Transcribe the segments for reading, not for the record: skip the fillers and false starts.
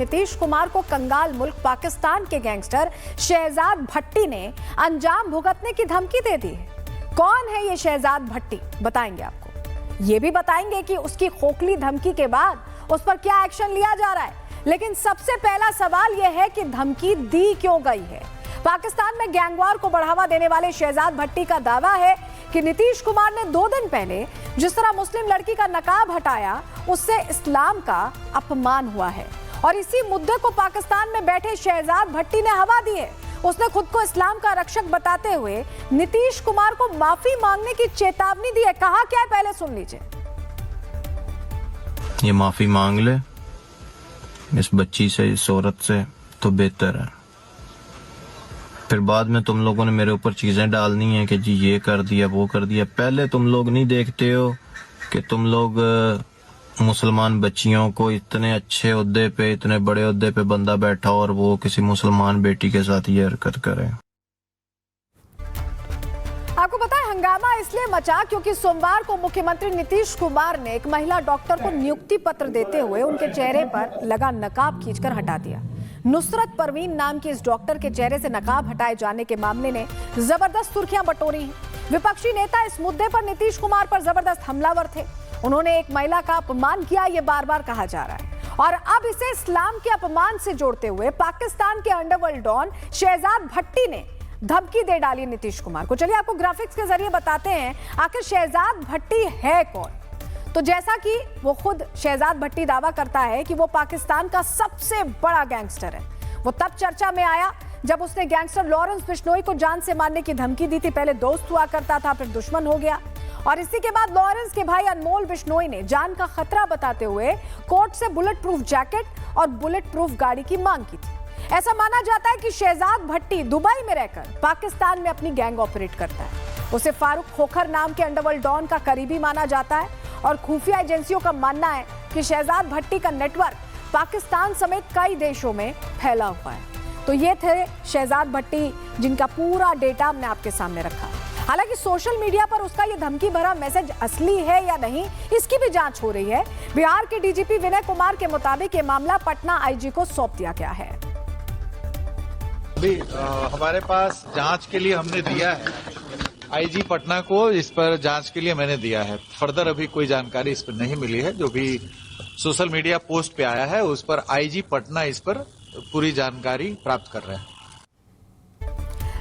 नीतीश कुमार को कंगाल मुल्क पाकिस्तान के गैंगस्टर शहजाद भट्टी ने अंजाम भुगतने की धमकी दे दी है। कौन है ये शहजाद भट्टी, बताएंगे आपको। ये भी बताएंगे कि उसकी खोखली धमकी के बाद उस पर क्या एक्शन लिया जा रहा है। लेकिन सबसे पहला सवाल यह है कि धमकी दी क्यों गई है। पाकिस्तान में गैंगवार को बढ़ावा देने वाले शहजाद भट्टी का दावा है कि नीतीश कुमार ने 2 दिन पहले जिस तरह मुस्लिम लड़की का नकाब हटाया, उससे इस्लाम का अपमान हुआ है और इसी मुद्दे को पाकिस्तान में बैठे शहजाद भट्टी ने हवा दी है। उसने खुद को इस्लाम का रक्षक बताते हुए नीतीश कुमार को माफी मांगने की चेतावनी दी है। कहा क्या है, पहले सुन लीजिए। ये माफी मांग ले इस बच्ची से, इस औरत से, तो बेहतर है। फिर बाद में तुम लोगों ने मेरे ऊपर चीजें डालनी है कि जी ये कर दिया वो कर दिया। पहले तुम लोग नहीं देखते हो कि तुम लोग मुसलमान बच्चियों को इतने अच्छे ओहदे पे, इतने बड़े ओहदे पे बंदा बैठा और वो किसी मुसलमान बेटी के साथ ये हरकत करे। आपको पता है हंगामा इसलिए मचा क्योंकि सोमवार को मुख्यमंत्री नीतीश कुमार ने एक महिला डॉक्टर को नियुक्ति पत्र देते हुए उनके चेहरे पर लगा नकाब खींचकर हटा दिया। नुसरत परवीन नाम की इस डॉक्टर के चेहरे से नकाब हटाए जाने के मामले ने जबरदस्त सुर्खियां बटोरी हैं। विपक्षी नेता इस मुद्दे पर नीतीश कुमार पर जबरदस्त हमलावर थे। उन्होंने एक महिला का अपमान किया, ये बार-बार कहा जा रहा है और अब इसे इस्लाम के अपमान से जोड़ते हुए पाकिस्तान के अंडरवर्ल्ड डॉन शहजाद भट्टी ने धमकी दे डाली नीतीश कुमार को। चलिए आपको ग्राफिक्स के जरिए बताते हैं आखिर शहजाद भट्टी है कौन। तो जैसा कि वो खुद शहजाद भट्टी दावा करता है कि वो पाकिस्तान का सबसे बड़ा गैंगस्टर है। वो तब चर्चा में आया जब उसने गैंगस्टर लॉरेंस बिश्नोई को जान से मारने की धमकी दी थी। पहले दोस्त हुआ करता था, फिर दुश्मन हो गया और इसी के बाद लॉरेंस के भाई अनमोल बिश्नोई ने जान का खतरा बताते हुए कोर्ट से बुलेट प्रूफ जैकेट और बुलेट प्रूफ गाड़ी की मांग की थी। ऐसा माना जाता है कि शहजाद भट्टी दुबई में रहकर पाकिस्तान में अपनी गैंग ऑपरेट करता है। उसे फारूक खोखर नाम के अंडरवर्ल्ड डॉन का करीबी माना जाता है और खुफिया एजेंसियों का मानना है कि शहजाद भट्टी का नेटवर्क पाकिस्तान समेत कई देशों में फैला हुआ है। तो ये थे शहजाद भट्टी जिनका पूरा डेटा हमने आपके सामने रखा। हालांकि सोशल मीडिया पर उसका ये धमकी भरा मैसेज असली है या नहीं, इसकी भी जांच हो रही है। बिहार के डीजीपी विनय कुमार के मुताबिक ये मामला पटना आईजी को सौंप दिया गया है। अभी हमारे पास जांच के लिए हमने दिया है आईजी पटना को, इस पर जांच के लिए मैंने दिया है। फर्दर अभी कोई जानकारी इस पर नहीं मिली है। जो भी सोशल मीडिया पोस्ट पे आया है उस पर आईजी पटना इस पर पूरी जानकारी प्राप्त कर रहे हैं।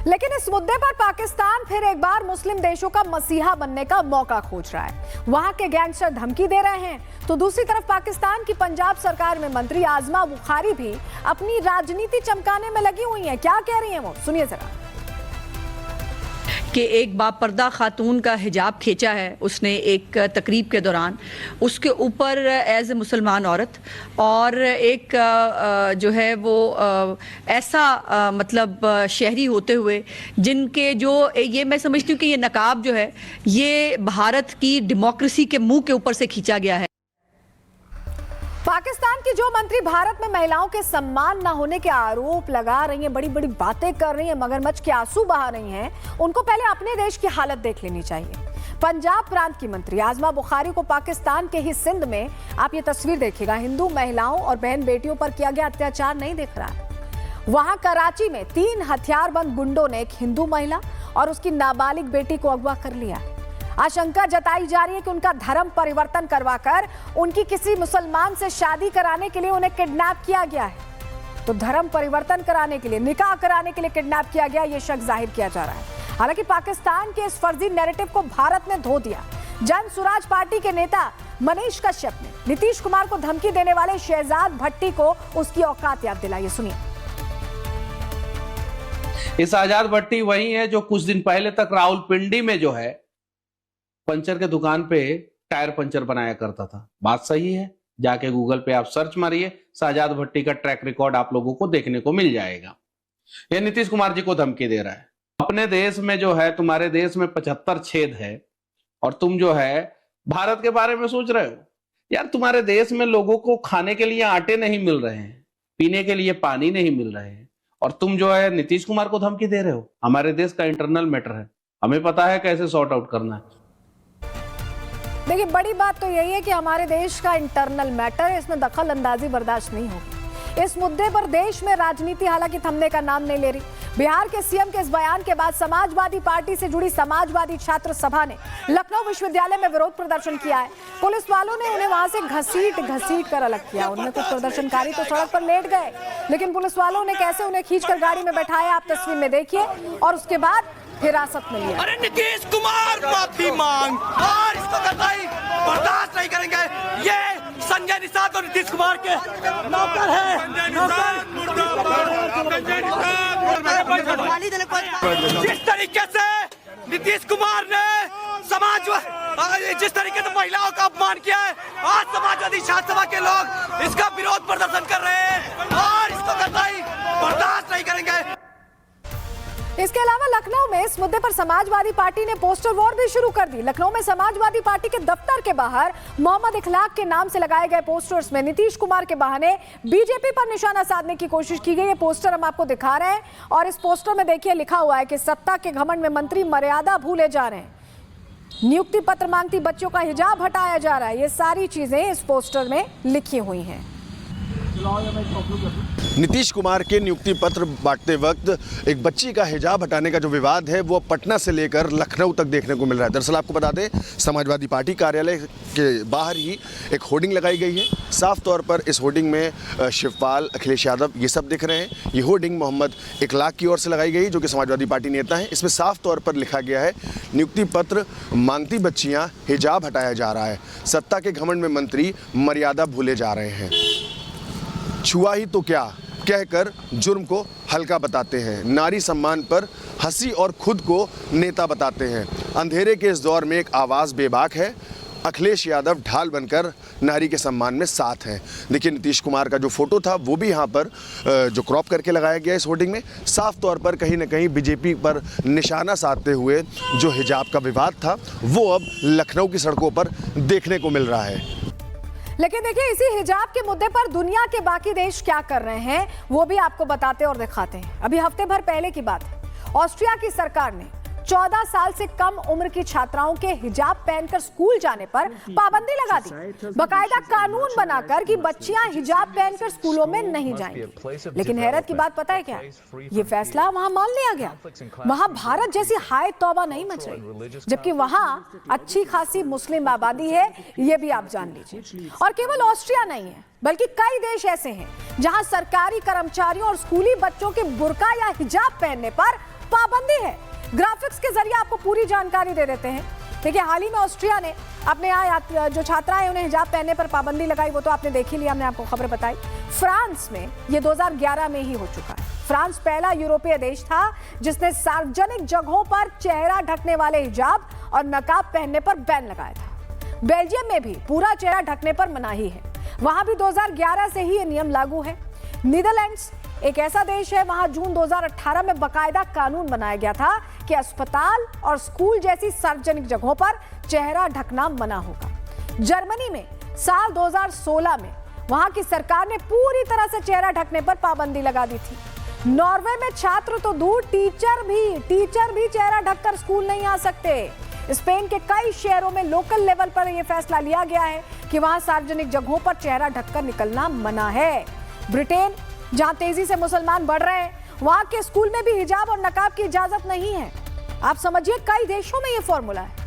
लेकिन इस मुद्दे पर पाकिस्तान फिर एक बार मुस्लिम देशों का मसीहा बनने का मौका खोज रहा है। वहां के गैंगस्टर धमकी दे रहे हैं तो दूसरी तरफ पाकिस्तान की पंजाब सरकार में मंत्री आजमा बुखारी भी अपनी राजनीति चमकाने में लगी हुई हैं। क्या कह रही हैं वो, सुनिए जरा। कि एक बापर्दा खातून का हिजाब खींचा है उसने एक तकरीब के दौरान, उसके ऊपर एज ए मुसलमान औरत और एक जो है वो ऐसा मतलब शहरी होते हुए जिनके जो ये मैं समझती हूँ कि ये नकाब जो है ये भारत की डेमोक्रेसी के मुंह के ऊपर से खींचा गया है। पाकिस्तान की जो मंत्री भारत में महिलाओं के सम्मान न होने के आरोप लगा रही हैं, बड़ी बड़ी बातें कर रही हैं, मगरमच्छ के आंसू बहा रही हैं, उनको पहले अपने देश की हालत देख लेनी चाहिए। पंजाब प्रांत की मंत्री आजमा बुखारी को पाकिस्तान के ही सिंध में आप ये तस्वीर देखिएगा, हिंदू महिलाओं और बहन बेटियों पर किया गया अत्याचार नहीं दिख रहा है। वहां कराची में 3 हथियारबंद गुंडों ने एक हिंदू महिला और उसकी नाबालिग बेटी को अगवा कर लिया। आशंका जताई जा रही है कि उनका धर्म परिवर्तन करवाकर उनकी किसी मुसलमान से शादी कराने के लिए उन्हें किडनैप किया गया है। तो धर्म परिवर्तन कराने के लिए, निकाह कराने के लिए किडनैप किया गया, यह शक जाहिर किया जा रहा है। हालांकि पाकिस्तान के इस फर्जी नैरेटिव को भारत ने धो दिया। जन सुराज पार्टी के नेता मनीष कश्यप ने नीतीश कुमार को धमकी देने वाले शहजाद भट्टी को उसकी औकात याद दिलाई। सुनिए। ये शहजाद भट्टी वही है जो कुछ दिन पहले तक रावलपिंडी में जो है पंचर के दुकान पे टायर पंचर बनाया करता था। बात सही है, जाके गूगल पे आप सर्च मारिए, शहजाद भट्टी का ट्रैक रिकॉर्ड आप लोगों को देखने को मिल जाएगा। ये नीतीश कुमार जी को धमकी दे रहा है। अपने देश में जो है, तुम्हारे देश में 75 छेद है और तुम जो है भारत के बारे में सोच रहे हो। यार तुम्हारे देश में लोगों को खाने के लिए आटे नहीं मिल रहे हैं, पीने के लिए पानी नहीं मिल रहे हैं और तुम जो है नीतीश कुमार को धमकी दे रहे हो। हमारे देश का इंटरनल मैटर है, हमें पता है कैसे सॉर्ट आउट करना है। देखिए, बड़ी बात तो यही है कि हमारे देश का इंटरनल मैटर है, इसमें दखल अंदाजी बर्दाश्त नहीं होगी। इस मुद्दे पर देश में राजनीति हालांकि थमने का नाम नहीं ले रही। बिहार के सीएम के इस बयान के बाद समाजवादी पार्टी से जुड़ी समाजवादी छात्र सभा ने लखनऊ विश्वविद्यालय में विरोध प्रदर्शन किया है। पुलिस वालों ने उन्हें वहां से घसीट कर अलग किया। उनमें कुछ प्रदर्शनकारी तो सड़क पर लेट गए, लेकिन पुलिस वालों ने कैसे उन्हें खींचकर गाड़ी में बैठाया आप तस्वीर में देखिए, और उसके बाद हिरासत में लिया। अरे नीतीश कुमार माफी मांग, और इसको कतई बर्दाश्त नहीं करेंगे। ये संजय निषाद और नीतीश कुमार के नौकर है। जिस तरीके से नीतीश कुमार ने जिस तरीके से महिलाओं का अपमान किया है, आज समाजवादी छात्र सभा के लोग इसका विरोध प्रदर्शन कर रहे हैं और इसको कतई बर्दाश्त नहीं करेंगे। इसके अलावा लखनऊ में इस मुद्दे पर समाजवादी पार्टी ने पोस्टर वॉर भी शुरू कर दी। लखनऊ में समाजवादी पार्टी के दफ्तर के बाहर मोहम्मद इखलाक के नाम से लगाए गए पोस्टर्स में नीतीश कुमार के बहाने बीजेपी पर निशाना साधने की कोशिश की गई। ये पोस्टर हम आपको दिखा रहे हैं और इस पोस्टर में देखिए लिखा हुआ है कि सत्ता के घमंड में मंत्री मर्यादा भूले जा रहे हैं, नियुक्ति पत्र मांगती बच्चों का हिजाब हटाया जा रहा है। ये सारी चीजें इस पोस्टर में लिखी हुई हैं। नीतीश कुमार के नियुक्ति पत्र बांटते वक्त एक बच्ची का हिजाब हटाने का जो विवाद है वो पटना से लेकर लखनऊ तक देखने को मिल रहा है। दरअसल आपको बता दें, समाजवादी पार्टी कार्यालय के बाहर ही एक होर्डिंग लगाई गई है। साफ तौर पर इस होर्डिंग में शिवपाल, अखिलेश यादव ये सब दिख रहे हैं। ये होर्डिंग मोहम्मद इखलाक की ओर से लगाई गई जो कि समाजवादी पार्टी नेता है। इसमें साफ तौर पर लिखा गया है, नियुक्ति पत्र मांगती बच्चियां, हिजाब हटाया जा रहा है, सत्ता के घमंड में मंत्री मर्यादा भूले जा रहे हैं, छुआ ही तो क्या कहकर जुर्म को हल्का बताते हैं, नारी सम्मान पर हंसी और खुद को नेता बताते हैं। अंधेरे के इस दौर में एक आवाज़ बेबाक है, अखिलेश यादव ढाल बनकर नारी के सम्मान में साथ हैं। देखिए नीतीश कुमार का जो फोटो था वो भी यहाँ पर जो क्रॉप करके लगाया गया इस होर्डिंग में, साफ तौर पर कहीं ना कहीं बीजेपी पर निशाना साधते हुए जो हिजाब का विवाद था वो अब लखनऊ की सड़कों पर देखने को मिल रहा है। लेकिन देखिए इसी हिजाब के मुद्दे पर दुनिया के बाकी देश क्या कर रहे हैं वो भी आपको बताते और दिखाते हैं। अभी हफ्ते भर पहले की बात है, ऑस्ट्रिया की सरकार ने 14 साल से कम उम्र की छात्राओं के हिजाब पहनकर स्कूल जाने पर पाबंदी लगा दी, बकायदा कानून बनाकर कि बच्चियां हिजाब पहनकर स्कूलों में नहीं जाएंगी। लेकिन हैरत की बात पता है क्या, ये फैसला वहां मान लिया गया। वहां भारत जैसी हाय तौबा नहीं मच रही, जबकि वहां अच्छी खासी मुस्लिम आबादी है, ये भी आप जान लीजिए। और केवल ऑस्ट्रिया नहीं है बल्कि कई देश ऐसे हैं जहां सरकारी कर्मचारियों और स्कूली बच्चों के बुर्का या हिजाब पहनने पर पाबंदी है। ग्राफिक्स के जरिए आपको पूरी जानकारी दे देते हैं। देखिए हाल ही में ऑस्ट्रिया ने अपने यहाँ जो छात्राएं उन्हें हिजाब पहनने पर पाबंदी लगाई, वो तो आपने देख ही लिया, हमने आपको खबर बताई। फ्रांस में ये 2011 में ही हो चुका है। फ्रांस पहला यूरोपीय देश था जिसने सार्वजनिक जगहों पर चेहरा ढकने वाले हिजाब और नकाब पहनने पर बैन लगाया था। बेल्जियम में भी पूरा चेहरा ढकने पर मनाही है, वहां भी 2011 से ही ये नियम लागू है। नीदरलैंड्स एक ऐसा देश है, वहां जून 2018 में बकायदा कानून बनाया गया था कि अस्पताल और स्कूल जैसी सार्वजनिक जगहों पर चेहरा ढकना मना होगा। जर्मनी में साल 2016 में वहां की सरकार ने पूरी तरह से चेहरा ढकने पर पाबंदी लगा दी थी। नॉर्वे में छात्र तो दूर, टीचर भी चेहरा ढककर स्कूल नहीं आ सकते। स्पेन के कई शहरों में लोकल लेवल पर यह फैसला लिया गया है कि वहां सार्वजनिक जगहों पर चेहरा ढककर निकलना मना है। ब्रिटेन जहां तेजी से मुसलमान बढ़ रहे हैं, वहां के स्कूल में भी हिजाब और नकाब की इजाजत नहीं है। आप समझिए कई देशों में यह फॉर्मूला है।